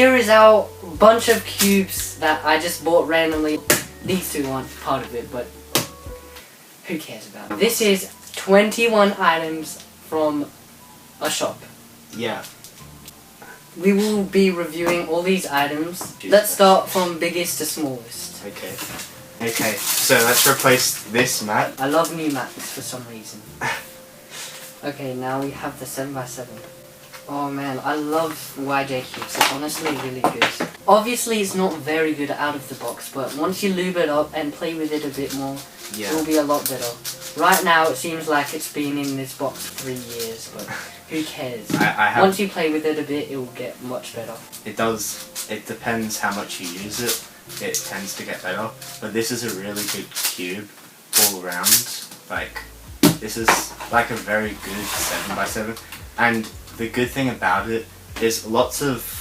here is our bunch of cubes that I just bought randomly. These two aren't part of it, but who cares about it? This is 21 items from a shop. Yeah. We will be reviewing all these items. Let's start from biggest to smallest. Okay. Okay, so let's replace this mat. I love new mats for some reason. Okay, now we have the 7x7. Oh man, I love YJ cubes. It's honestly really good. Obviously, it's not very good out of the box, but once you lube it up and play with it a bit more, it will be a lot better. Right now, it seems like it's been in this box for 3 years, but who cares? Once you play with it a bit, it will get much better. It does. It depends how much you use it. It tends to get better. But this is a really good cube all around. Like, this is like a very good 7x7. And the good thing about it is lots of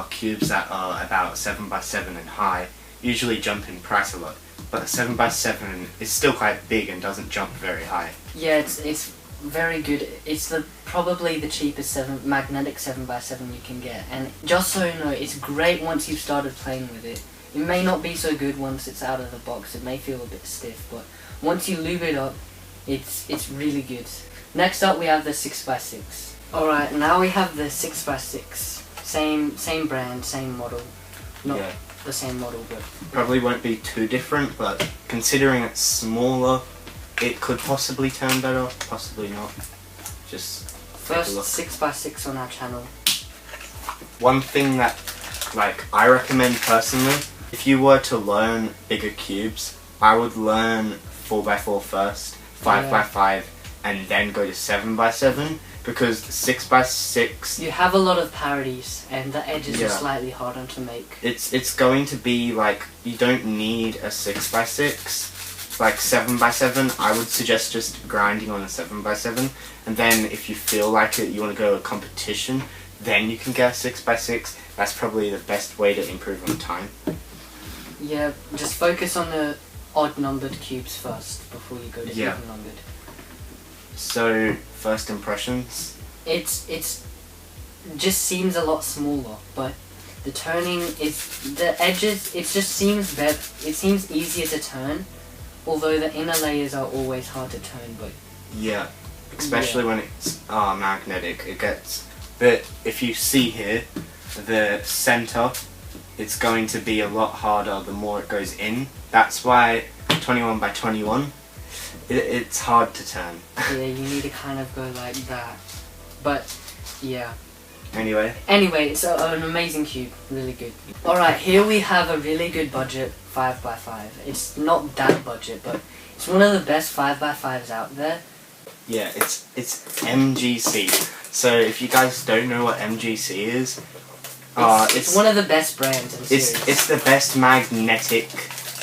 cubes that are about 7x7 and high usually jump in price a lot. But a 7x7 is still quite big and doesn't jump very high. Yeah, it's very good. It's probably the cheapest magnetic 7x7 you can get. And just so you know, it's great once you've started playing with it. It may not be so good once it's out of the box. It may feel a bit stiff, but once you lube it up, it's really good. Next up, we have the 6x6. Alright, now we have the 6x6. Same brand, same model. Not the same model, but probably won't be too different, but considering it's smaller, it could possibly turn better, possibly not. Just first 6x6 on our channel. One thing that I recommend personally, if you were to learn bigger cubes, I would learn 4x4 first, 5x5, and then go to 7x7, because 6x6... You have a lot of parodies, and the edges are slightly harder to make. It's going to be like, you don't need a 6x6. Like 7x7, I would suggest just grinding on a 7x7, and then if you feel like it, you want to go to a competition, then you can get a 6x6. That's probably the best way to improve on time. Yeah, just focus on the odd numbered cubes first before you go to even numbered. So, first impressions? It's just seems a lot smaller, but the turning is, the edges, it just seems better. It seems easier to turn, although the inner layers are always hard to turn, but... Yeah, especially when it's magnetic, it gets... But if you see here, the center, it's going to be a lot harder the more it goes in. That's why 21x21, it's hard to turn. Yeah, you need to kind of go like that. But, yeah. Anyway, it's an amazing cube. Really good. Alright, here we have a really good budget 5x5. It's not that budget, but it's one of the best 5x5s out there. Yeah, it's MGC. So if you guys don't know what MGC is, it's one of the best brands in the series. It's the best magnetic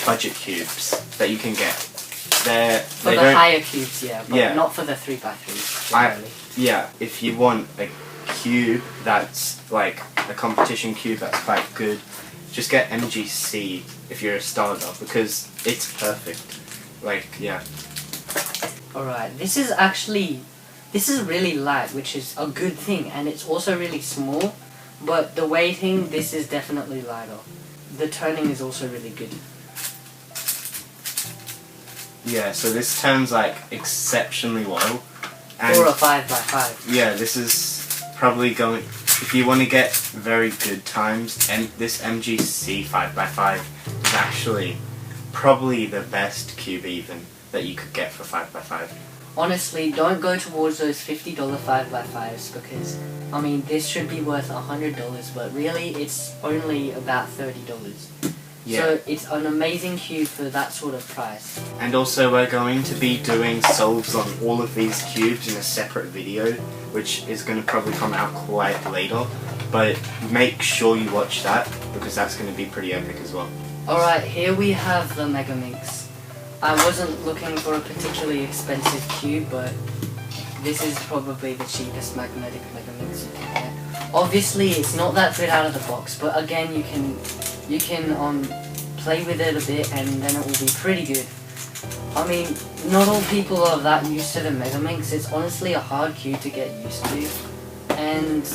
budget cubes that you can get. For the higher cubes, but not for the 3x3s. Yeah, if you want a cube that's like a competition cube that's quite good, just get MGC if you're a starter, because it's perfect. Alright, this is really light, which is a good thing, and it's also really small, but the weighting, this is definitely lighter. The turning is also really good. Yeah, so this turns exceptionally well. And for a 5x5. Yeah, this is probably going, if you want to get very good times, and this MGC 5x5 is actually probably the best cube even that you could get for 5x5. Honestly, don't go towards those $50 5x5s, because, I mean, this should be worth $100, but really it's only about $30. Yeah. So it's an amazing cube for that sort of price. And also we're going to be doing solves on all of these cubes in a separate video, which is going to probably come out quite later, but make sure you watch that, because that's going to be pretty epic as well. Alright, here we have the Megaminx. I wasn't looking for a particularly expensive cube, but this is probably the cheapest magnetic Megaminx you can get. Obviously, it's not that good out of the box, but again, you can play with it a bit, and then it will be pretty good. I mean, not all people are that used to the Megaminx. It's honestly a hard cube to get used to, and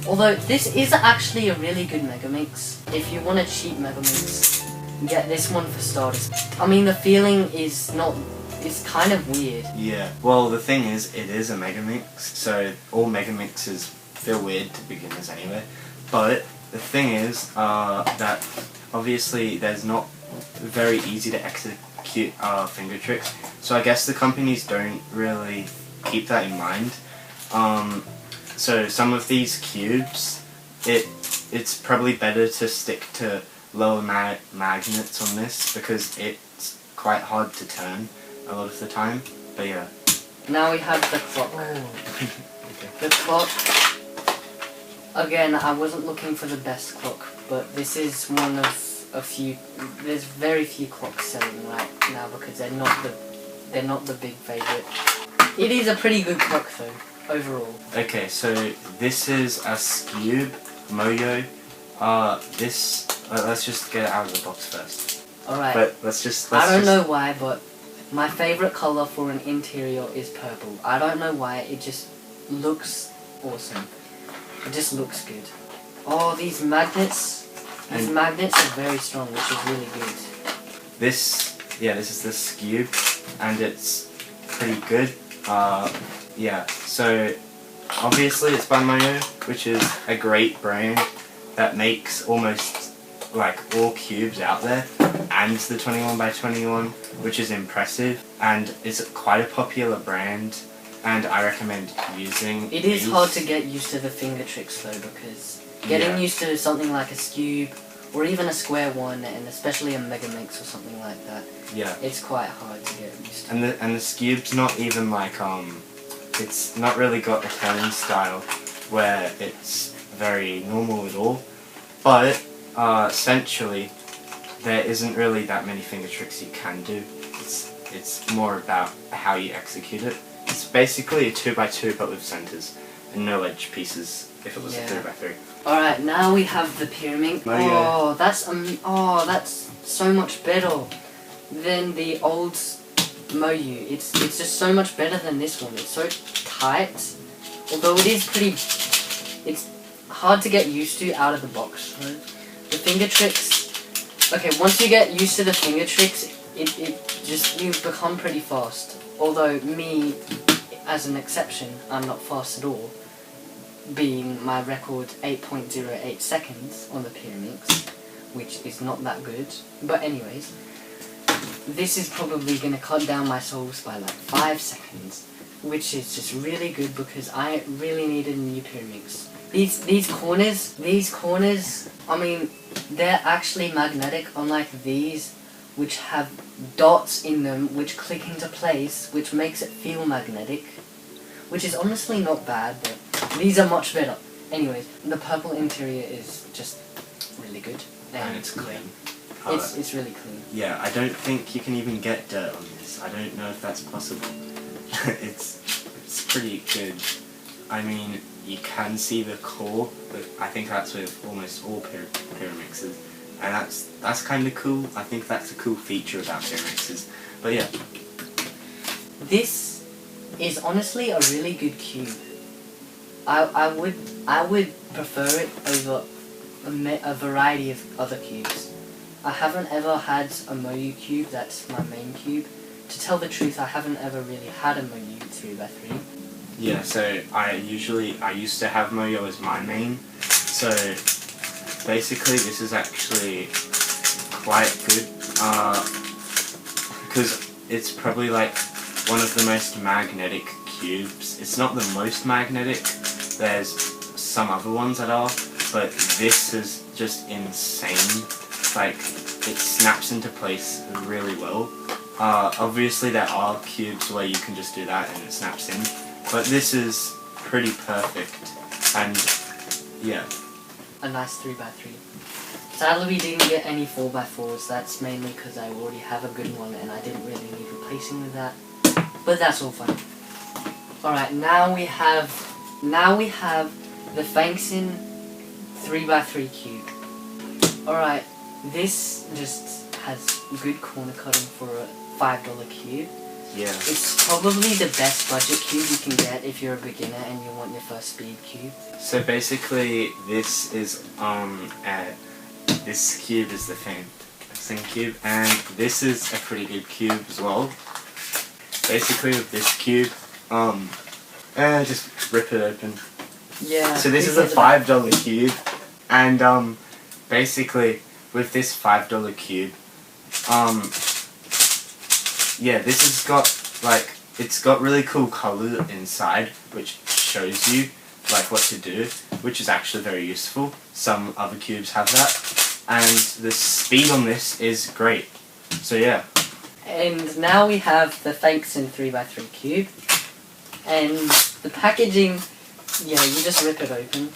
Although this is actually a really good Mega Mix. If you want a cheap Mega Mix, get this one for starters. I mean, the feeling is not. It's kind of weird. Yeah. Well, the thing is, it is a Mega Mix, so all Mega Mixes feel weird to beginners anyway. But the thing is that obviously there's not very easy to execute finger tricks. So I guess the companies don't really keep that in mind. So some of these cubes, it's probably better to stick to lower magnets on this because it's quite hard to turn a lot of the time. But yeah. Now we have the clock. Okay. The clock. Again, I wasn't looking for the best clock, but this is one of a few. There's very few clocks selling right now because they're not the big favorite. It is a pretty good clock though, overall. Okay, so this is a Skube Moyo. Let's just get it out of the box first. Alright. But let's I don't know why, but my favorite color for an interior is purple. I don't know why, it just looks awesome. It just looks good. Oh, these magnets. These magnets are very strong, which is really good. This is the Skube, and it's pretty good. Yeah, so obviously it's by Moyo, which is a great brand that makes almost like all cubes out there, and the 21x21, which is impressive, and is quite a popular brand, and I recommend using It is these. hard to get used to the finger tricks though, because getting used to something like a Skube, or even a square one, and especially a Mega Mix or something like that, Yeah. it's quite hard to get used to. And the Skube's not even like it's not really got a turning style where it's very normal at all. But essentially there isn't really that many finger tricks you can do. It's more about how you execute it. It's basically a 2x2 but with centers and no edge pieces if it was a 3x3. Alright, now we have the Pyramid. Moyo. That's so much better than the old Moyu. It's just so much better than this one. It's so tight. Although it is pretty, it's hard to get used to out of the box. Right? The finger tricks. Okay, once you get used to the finger tricks, you become pretty fast. Although me, as an exception, I'm not fast at all. Being my record 8.08 seconds on the Pyramix, which is not that good. But anyways, this is probably going to cut down my souls by like 5 seconds, which is just really good because I really needed a new Pyramix. These corners, I mean, they're actually magnetic, unlike these, which have dots in them which click into place, which makes it feel magnetic, which is honestly not bad, but these are much better. Anyways, the purple interior is just really good. And it's clean. It's really clean. Yeah, I don't think you can even get dirt on this. I don't know if that's possible. it's pretty good. I mean, you can see the core, but I think that's with almost all Pyramixes. And that's kind of cool. I think that's a cool feature about Pyramixes. But yeah. This is honestly a really good cube. I would prefer it over a variety of other cubes. I haven't ever had a Moyu cube that's my main cube. To tell the truth, I haven't ever really had a Moyu 3x3. Yeah, so I used to have Moyo as my main. So basically this is actually quite good because it's probably like one of the most magnetic cubes. It's not the most magnetic, there's some other ones that are, but this is just insane. Like, it snaps into place really well. Obviously there are cubes where you can just do that and it snaps in, but this is pretty perfect, and yeah. A nice 3x3. Sadly we didn't get any 4x4s, that's mainly because I already have a good one and I didn't really need replacing with that. But that's all fine. Alright, now we have the Fangsin 3x3 cube. Alright, this just has good corner cutting for a $5 cube. Yeah. It's probably the best budget cube you can get if you're a beginner and you want your first speed cube. So basically, this is this cube is the Feng cube, and this is a pretty good cube as well. Basically, with this cube, just rip it open. Yeah. So this is a $5 cube, and basically with this $5 cube, yeah, this has got like it's got really cool color inside, which shows you like what to do, which is actually very useful. Some other cubes have that, and the speed on this is great. So yeah. And now we have the Fengson 3x3 cube, and the packaging. Yeah, you just rip it open.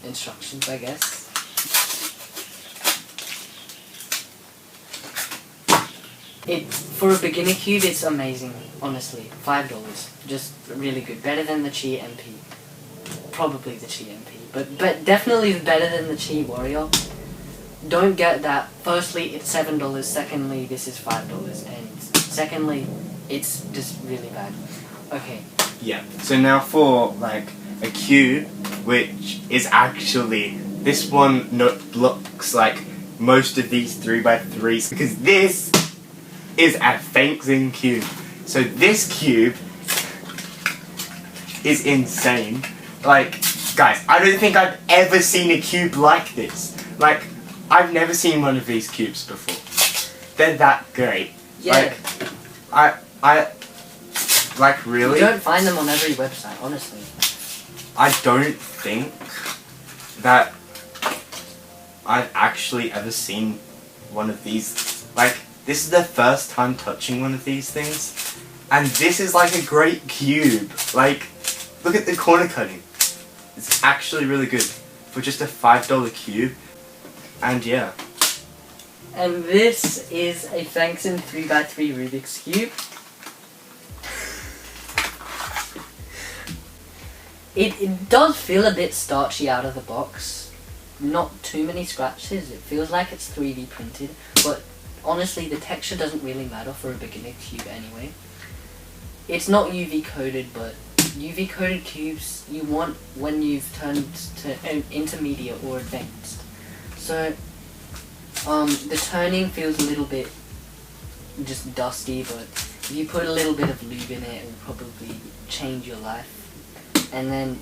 Instructions, I guess. For a beginner cube, it's amazing, honestly. $5, just really good. Better than the Chi MP. Probably the Chi MP, but definitely better than the Chi Warrior. Don't get that. Firstly, it's $7. Secondly, this is $5, and secondly, it's just really bad. Okay. Yeah. So now for like a cube, which is actually this one looks like most of these 3x3s, because this is a Fengson cube. So this cube is insane. Like, guys, I don't think I've ever seen a cube like this. Like, I've never seen one of these cubes before. They're that great. Yeah. Like, I like really. You don't find them on every website, honestly. I don't think that I've actually ever seen one of these. Like, this is the first time touching one of these things, and this is like a great cube. Like, look at the corner cutting. It's actually really good for just a $5 cube, and yeah. And this is a Fengson 3x3 Rubik's Cube. It does feel a bit starchy out of the box. Not too many scratches. It feels like it's 3D printed, but honestly, the texture doesn't really matter for a beginner cube anyway. It's not UV coated, but UV coated cubes you want when you've turned to intermediate or advanced. So, the turning feels a little bit just dusty, but if you put a little bit of lube in it, it will probably change your life. And then,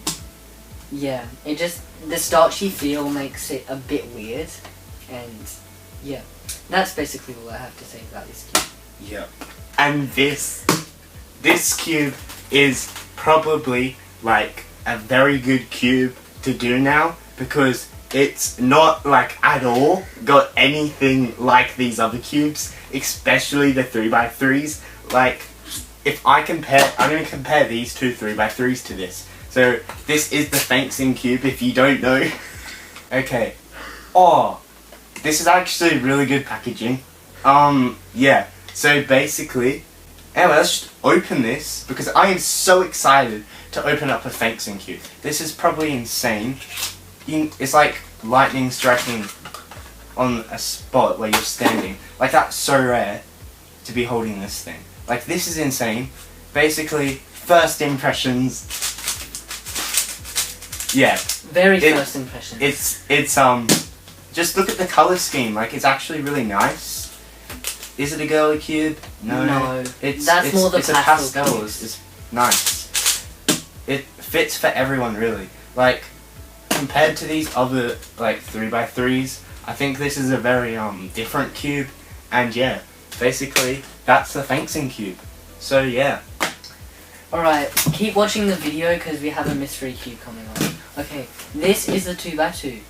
yeah, the starchy feel makes it a bit weird, and yeah, that's basically all I have to say about this cube. Yeah. And this cube is probably like a very good cube to do now, because it's not like at all got anything like these other cubes, especially the 3x3s. Like, if I'm going to compare these two 3x3s to this. So this is the Fengson cube, if you don't know. Okay. Oh, this is actually really good packaging. Yeah. So basically, anyway, let's just open this, because I am so excited to open up a Fengson cube. This is probably insane. It's like lightning striking on a spot where you're standing. Like, that's so rare to be holding this thing. Like, this is insane. Basically, first impressions. Yeah. First impressions. It's just look at the color scheme. Like, it's actually really nice. Is it a girly cube? No. It's more the it's a pastel pastel. cubes. It's nice. It fits for everyone, really. Like, compared to these other like 3x3s, I think this is a very different cube. And yeah, basically that's the Fengson cube. So yeah. Alright, keep watching the video because we have a mystery cube coming on. Okay, this is the 2x2.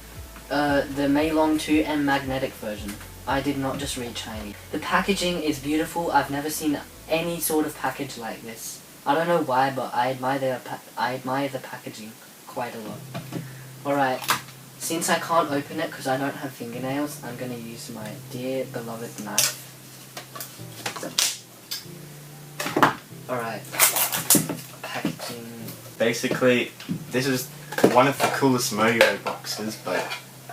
The Meilong 2 and magnetic version. I did not just read shiny. The packaging is beautiful. I've never seen any sort of package like this. I don't know why, but I admire the packaging quite a lot. Alright, since I can't open it because I don't have fingernails, I'm going to use my dear beloved knife. Alright, packaging. Basically, this is one of the coolest Moyo boxes, but...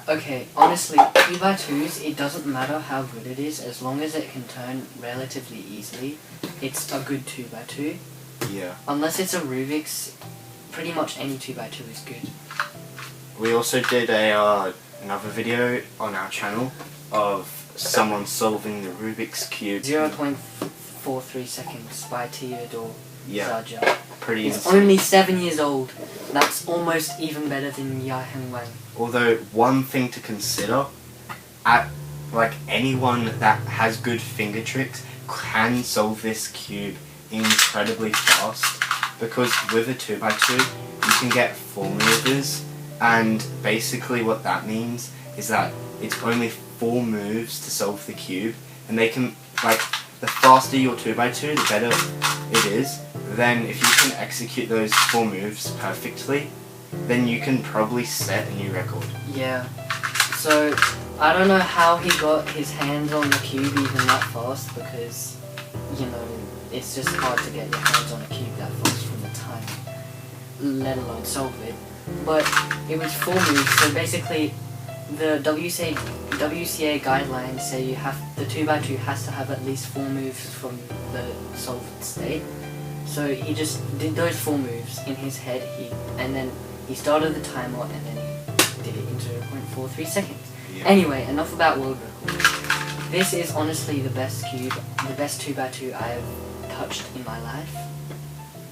Okay, honestly, 2x2s, it doesn't matter how good it is, as long as it can turn relatively easily. it's a good 2x2. Yeah. Unless it's a Rubik's, pretty much any 2x2 is good. We also did another video on our channel of someone solving the Rubik's Cube. 0.43 seconds by Theodore Zaja. Pretty It's insane. only 7 years old. That's almost even better than Yaheng Wang. Although, one thing to consider, anyone that has good finger tricks can solve this cube incredibly fast, because with a 2x2 you can get 4 maneuvers, and basically what that means is that it's only 4 moves to solve the cube, and they can, the faster your 2x2 the better it is. Then if you can execute those 4 moves perfectly, then you can probably set a new record. Yeah. So, I don't know how he got his hands on the cube even that fast, because, you know, it's just hard to get your hands on a cube that fast from the time, let alone solve it. But it was 4 moves, so basically the WCA guidelines say the 2x2 has to have at least 4 moves from the solved state. So he just did those 4 moves in his head, and then he started the timer, and then he did it in 0.43 seconds. Yeah. Anyway, enough about world record. This is honestly the best cube, the best 2x2 I've touched in my life.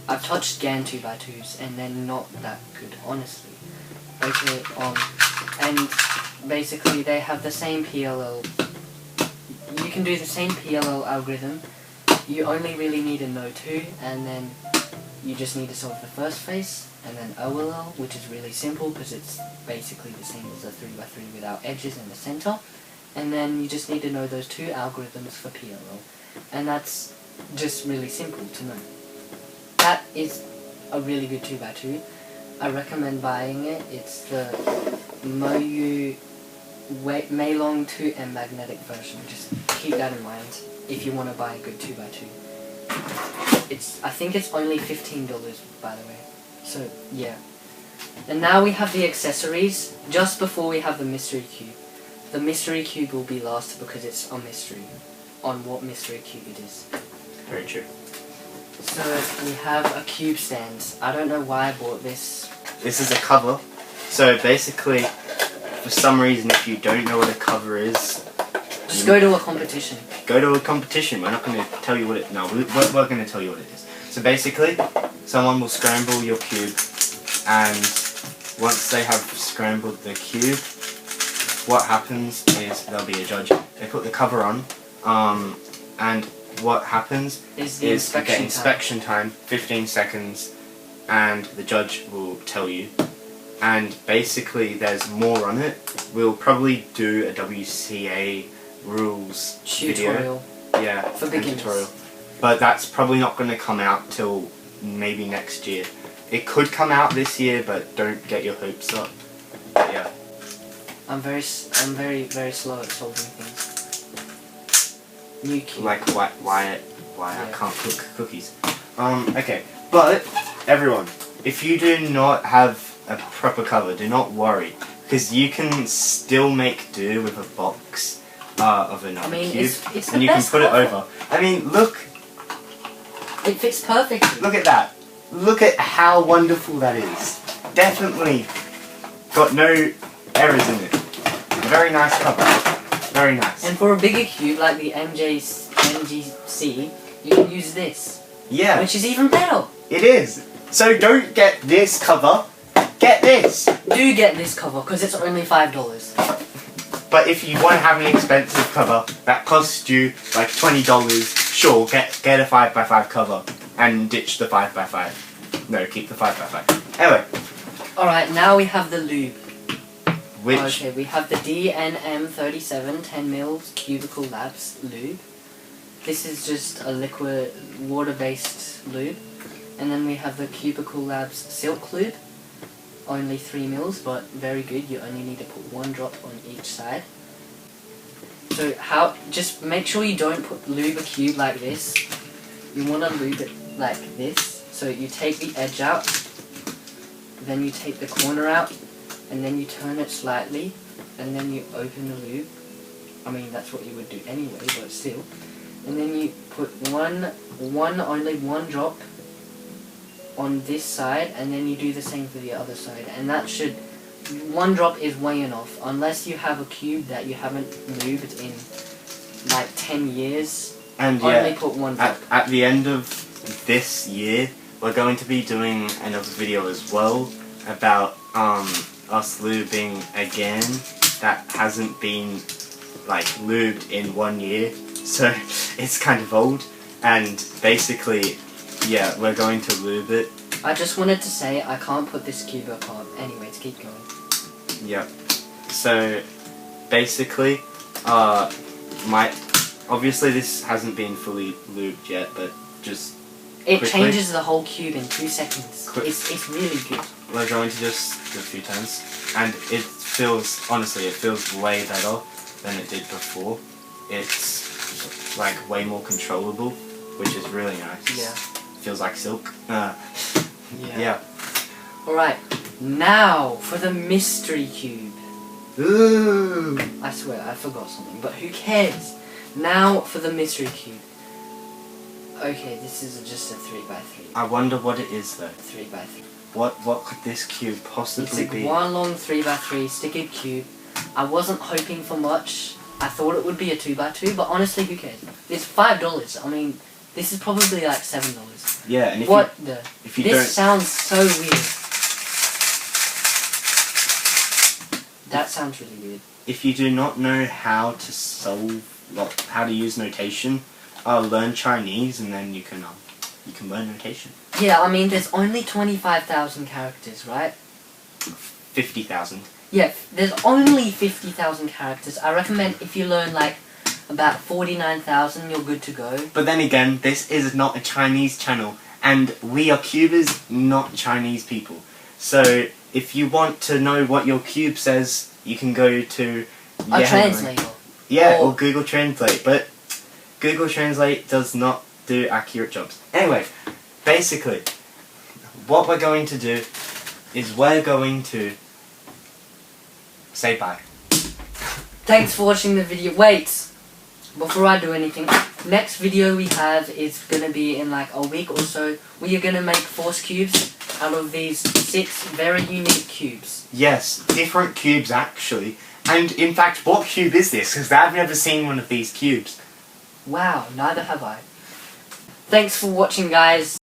I've touched GAN 2x2s, and they're not that good, honestly. Okay, and basically they have the same PLL. You can do the same PLL algorithm. You only really need a No2, and then you just need to solve the first phase, and then OLL, which is really simple because it's basically the same as a 3x3 without edges in the center. And then you just need to know those 2 algorithms for PLL. And that's just really simple to know. That is a really good 2x2. I recommend buying it. It's the Moyu Meilong 2M magnetic version. Just keep that in mind if you want to buy a good 2x2. I think it's only $15, by the way. So, yeah. And now we have the accessories, just before we have the mystery cube. The mystery cube will be last because it's a mystery on what mystery cube it is. Very true. So, we have a cube stand. I don't know why I bought this. This is a cover. So basically, for some reason, if you don't know what a cover is, Just go to a competition. Go to a competition. We're not going to tell you what it... No, we're going to tell you what it is. So basically, someone will scramble your cube, and once they have scrambled the cube, what happens is there'll be a judge. They put the cover on, and what happens Is you get inspection time, 15 seconds, and the judge will tell you. And basically, there's more on it. We'll probably do a WCA rules tutorial. Video. Yeah, For and beginners. tutorial. But that's probably not going to come out till maybe next year. It could come out this year, but don't get your hopes up. But yeah. I'm very slow at solving things. New cube. Like why Yeah. I can't cook cookies. Okay, but everyone, if you do not have a proper cover, do not worry, because you can still make do with a box of another cube, it's the and you can best put cover. it over. I mean, look It fits perfectly. at that. Look at how wonderful that is. Definitely got no errors in it. Very nice cover. Very nice. And for a bigger cube like the MGC, you can use this, Yeah, which is even better. it is. So don't get this cover. Get this. Do get this cover because it's only $5. But if you want to have an expensive cover that costs you like $20, sure, get a 5x5 cover and ditch the 5x5. No, keep the 5x5. Anyway, Alright, now we have the lube. which Okay, we have the DNM37 10ml Cubicle Labs lube. This is just a liquid water-based lube. And then we have the Cubicle Labs Silk Lube. Only 3 mils, but very good. You only need to put 1 drop on each side. So just make sure you don't lube a cube like this. You want to lube it like this. So you take the edge out, then you take the corner out, and then you turn it slightly, and then you open the lube. I mean, that's what you would do anyway, but still. And then you put 1 only one drop on this side, and then you do the same for the other side, and that should, one drop is way enough, unless you have a cube that you haven't moved in like 10 years. And Only put one drop. at the end of this year, we're going to be doing another video as well about us lubing again that hasn't been like lubed in 1 year, so it's kind of old, and basically, yeah, we're going to lube it. I just wanted to say I can't put this cube apart. Anyways, keep going. Yep. So basically, obviously this hasn't been fully lubed yet, but just It quickly, changes the whole cube in 2 seconds. Quick. It's really good. we're going to just do a few turns, and it feels, honestly, it feels way better than it did before. It's like way more controllable, which is really nice. Yeah. Feels like silk. Yeah. Alright, now for the mystery cube. Ooh. I swear, I forgot something, but who cares? Now for the mystery cube. Okay, this is just a 3x3. I wonder what it is though. 3x3. What could this cube It's possibly a be? one long 3x3 stickered cube. I wasn't hoping for much. I thought it would be a 2x2, but honestly, who cares? It's $5. I mean, this is probably like $7. Yeah, and if What you, the? if you This don't, sounds so weird. That sounds really weird. if you do not know how to how to use notation, learn Chinese, and then you can learn notation. Yeah, I mean, there's only 25,000 characters, right? 50,000. Yeah, there's only 50,000 characters. I recommend if you learn like about 49,000, you're good to go. But then again, this is not a Chinese channel, and we are cubers, not Chinese people. So if you want to know what your cube says, you can go to A translator. Yeah, Or- or Google Translate, but Google Translate does not do accurate jobs. Anyway, basically, what we're going to do is we're going to say bye. Thanks for watching the video. Wait! Before I do anything, next video we have is gonna be in like a week or so. We are gonna make force cubes out of these 6 very unique cubes. Yes, different cubes actually. And in fact, what cube is this? Because I've never seen one of these cubes. Wow, neither have I. Thanks for watching, guys.